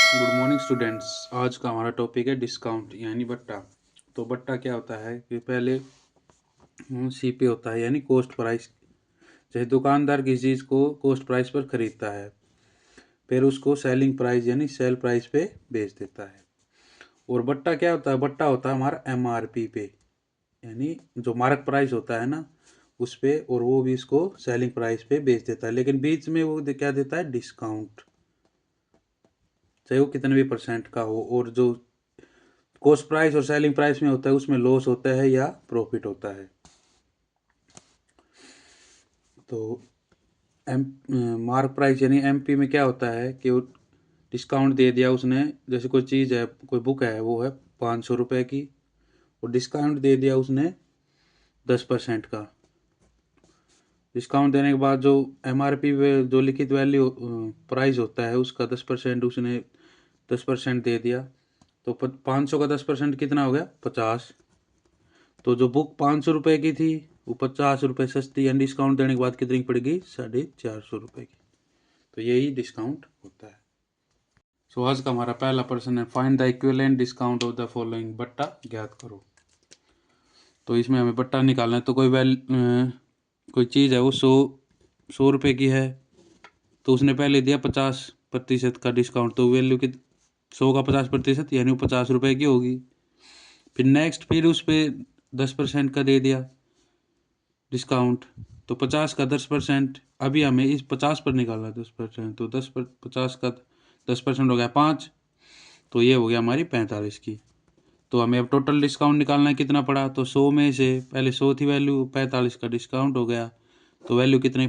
Good morning students. आज का हमारा टॉपिक है डिस्काउंट यानी बट्टा। तो बट्टा क्या होता है कि पहले सीपी होता है यानी कॉस्ट प्राइस। जैसे दुकानदार किसी चीज़ को कॉस्ट प्राइस पर खरीदता है, फिर उसको सेलिंग प्राइस यानी सेल प्राइस पे बेच देता है। और बट्टा क्या होता है? बट्टा होता है हमारा एमआरपी पे, यानी जो मार्क प्राइस होता है ना उस पे, और वो भी इसको सेलिंग प्राइस पे बेच देता है, लेकिन बीच में वो क्या देता है? डिस्काउंट, चाहे वो कितने भी परसेंट का हो। और जो कॉस्ट प्राइस और सेलिंग प्राइस में होता है उसमें लॉस होता है या प्रॉफिट होता है। तो एम मार्क प्राइस यानी एमपी में क्या होता है कि वो डिस्काउंट दे दिया उसने। जैसे कोई चीज़ है, कोई बुक है, वो है 500 रुपये की, और डिस्काउंट दे दिया उसने 10% का। डिस्काउंट देने के बाद जो एमआरपी पे जो लिखित वैल्यू प्राइस होता है उसका 10% उसने 10% दे दिया, तो 500 का 10% कितना हो गया? 50। तो जो बुक 500 रुपये की थी वो 50 रुपये सस्ती, यानी डिस्काउंट देने के बाद कितनी की पड़ेगी? 450 रुपये की। तो यही डिस्काउंट होता है। सो आज का हमारा पहला प्रश्न है, find the equivalent discount of the following. बट्टा ज्ञात करो। तो इसमें हमें बट्टा निकालना है। तो कोई चीज़ है वो 100 रुपये की है, तो उसने पहले दिया 50% का डिस्काउंट, तो वैल्यू की 100 का 50% यानी वो 50 रुपये की होगी। फिर उस पर 10% का दे दिया डिस्काउंट, तो 50 का 10%। अभी हमें इस 50 पर निकालना 10%, तो 50 का 10% हो गया 5, तो ये हो गया हमारी 45 की। तो हमें अब टोटल डिस्काउंट निकालना है, कितना पड़ा? तो 100 में से पहले 100 थी वैल्यू, 45 का डिस्काउंट हो गया, तो वैल्यू कितने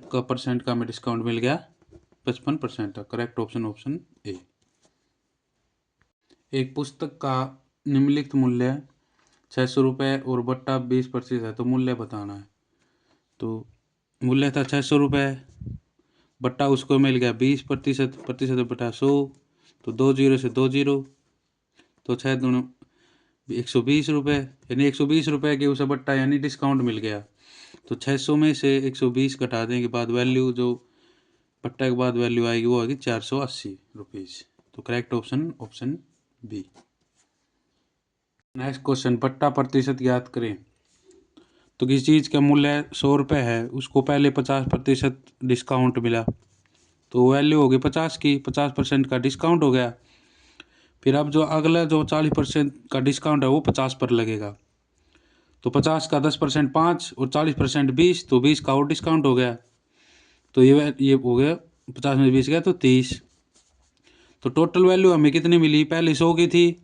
का परसेंट का हमें डिस्काउंट मिल गया? 55% का। Correct option A. एक पुस्तक का निम्नलिखित मूल्य 600 रुपये और बट्टा 20% है, तो मूल्य बताना है। तो मूल्य था 600 रुपये, बट्टा उसको मिल गया 20%, प्रतिशत बटा 100, तो 2 जीरो से 2 जीरो, तो 6 दूनी 120 रुपये, यानी 120 रुपये के उसे बट्टा यानी डिस्काउंट मिल गया। तो 600 में से 120 घटा देने के बाद वैल्यू जो बट्टा के बाद वैल्यू आएगी वो आएगी 480 रुपीज़। तो correct option B. Next question, बट्टा प्रतिशत ज्ञात करें। तो किसी चीज़ का मूल्य 100 रुपये है, उसको पहले 50% डिस्काउंट मिला, तो वैल्यू होगी 50 की, 50% का डिस्काउंट हो गया। फिर अब जो अगला जो 40% का डिस्काउंट है वो 50 पर लगेगा, तो 50 का 10% 5 और 40% 20, तो 20 का और डिस्काउंट हो गया, तो ये हो गया 50 में 20 गया तो 30। तो टोटल वैल्यू हमें कितनी मिली? पहले 100 की थी,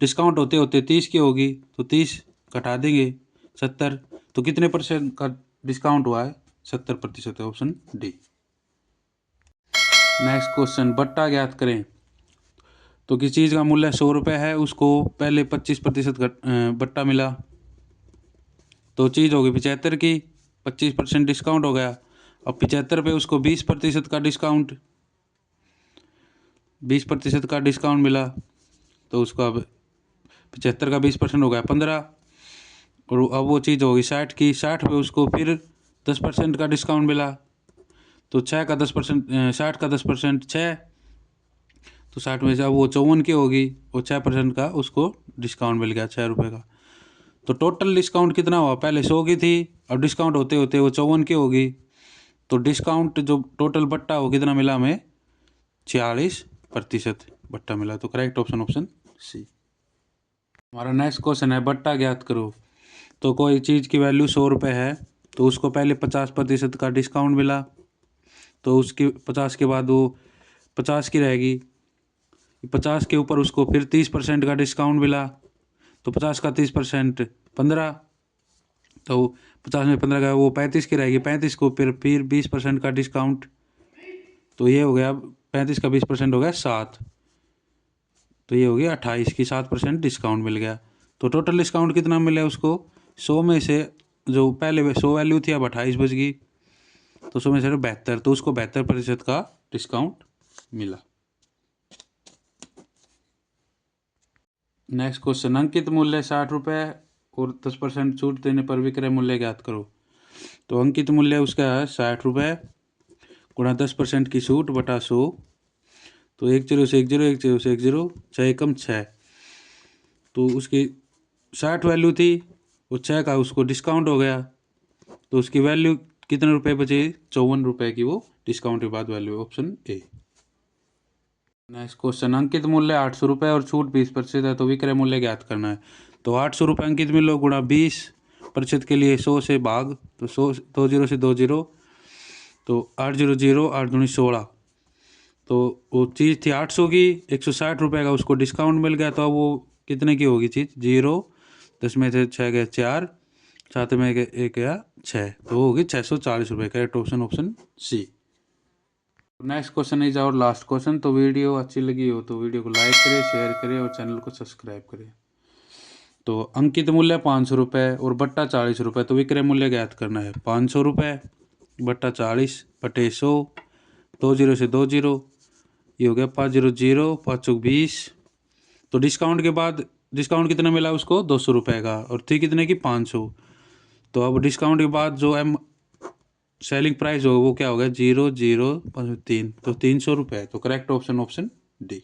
डिस्काउंट होते होते 30 की होगी, तो 30 घटा देंगे 70, तो कितने परसेंट का डिस्काउंट हुआ है? 70%, ऑप्शन डी। नेक्स्ट क्वेश्चन, बट्टा ज्ञात करें। तो किसी चीज़ का मूल्य 100 रुपये है, उसको पहले 25% बट्टा मिला, तो चीज़ होगी 75 की, 25% डिस्काउंट हो गया। अब 75 पे उसको 20% का डिस्काउंट, 20% का डिस्काउंट मिला, तो उसको अब 75 का 20% हो गया 15, और अब वो चीज़ होगी 60 की, 60 पे उसको फिर 10% का डिस्काउंट मिला, तो 60 का 10% 6, तो 60 में से अब वो 54 की होगी, और 6% का उसको डिस्काउंट मिल गया 6 रुपये का। तो टोटल डिस्काउंट कितना हुआ? पहले 100 की थी, अब डिस्काउंट होते होते वो 54 की होगी, तो डिस्काउंट जो टोटल बट्टा हो कितना मिला हमें? 46% बट्टा मिला। तो करेक्ट ऑप्शन सी। हमारा नेक्स्ट क्वेश्चन है, बट्टा ज्ञात करो। तो कोई चीज़ की वैल्यू 100 रुपये है, तो उसको पहले 50% का डिस्काउंट मिला, तो उसकी 50 के बाद वो 50 की रहेगी, 50 के ऊपर उसको फिर 30% का डिस्काउंट मिला, तो 50 का 30% 15, तो 50 में 15 का वो 35 की रहेगी, 35 को फिर 20% का डिस्काउंट, तो ये हो गया 35 का 20% हो गया 7, तो ये हो गया 28 की, 7% डिस्काउंट मिल गया। तो टोटल डिस्काउंट कितना मिला उसको? 100 में से जो पहले 100 वैल्यू थी अब 28 बच गई, तो 100 में से 72, तो उसको 72% का डिस्काउंट मिला। नेक्स्ट क्वेश्चन, अंकित मूल्य 60 रुपये और 10% छूट देने पर विक्रय मूल्य ज्ञात करो। तो अंकित मूल्य उसका है 60 रुपये गुणा 10% की छूट बटा 100, तो 10 से 10, 10 से 10, 6 एकम 6, तो उसकी 60 वैल्यू थी, वो 6 का उसको डिस्काउंट हो गया, तो उसकी वैल्यू कितने रुपए बचे? 54 रुपए की वो डिस्काउंट के बाद value, option A. Next question, अंकित मूल्य 800 रुपये और छूट 20% है, तो विक्रय मूल्य ज्ञात करना है। तो 800 रुपये अंकित मूल्य गुणा 20% के लिए 100 से भाग, तो 100 2 0 से 2 0, तो 8 0 0, 8 दूनी 16, तो वो चीज़ थी 800 की, 160 रुपये का उसको डिस्काउंट मिल गया, तो अब वो कितने की होगी चीज़? 0, 10 में से 6 गए 4, 7 में एक गया 6, तो वो होगी 640 रुपये। Correct option, option C. Next question is और लास्ट क्वेश्चन। तो वीडियो अच्छी लगी हो तो वीडियो को लाइक करें, शेयर करें और चैनल को सब्सक्राइब करें। तो अंकित मूल्य 500 रुपये और बट्टा 40 रुपये, तो विक्रय मूल्य ज्ञात करना है। 500 रुपये बट्टा 40 बटे 100, 2 0 से 2 0, ये हो गया 5 0 0, 5 चौक 20, तो डिस्काउंट के बाद डिस्काउंट कितना मिला उसको? 200 रुपये का, और थी कितने की? 500। तो अब डिस्काउंट के बाद जो सेलिंग प्राइस होगा वो क्या होगा? 0 0 5 3, तो 300 रुपये। तो करेक्ट ऑप्शन, ऑप्शन डी।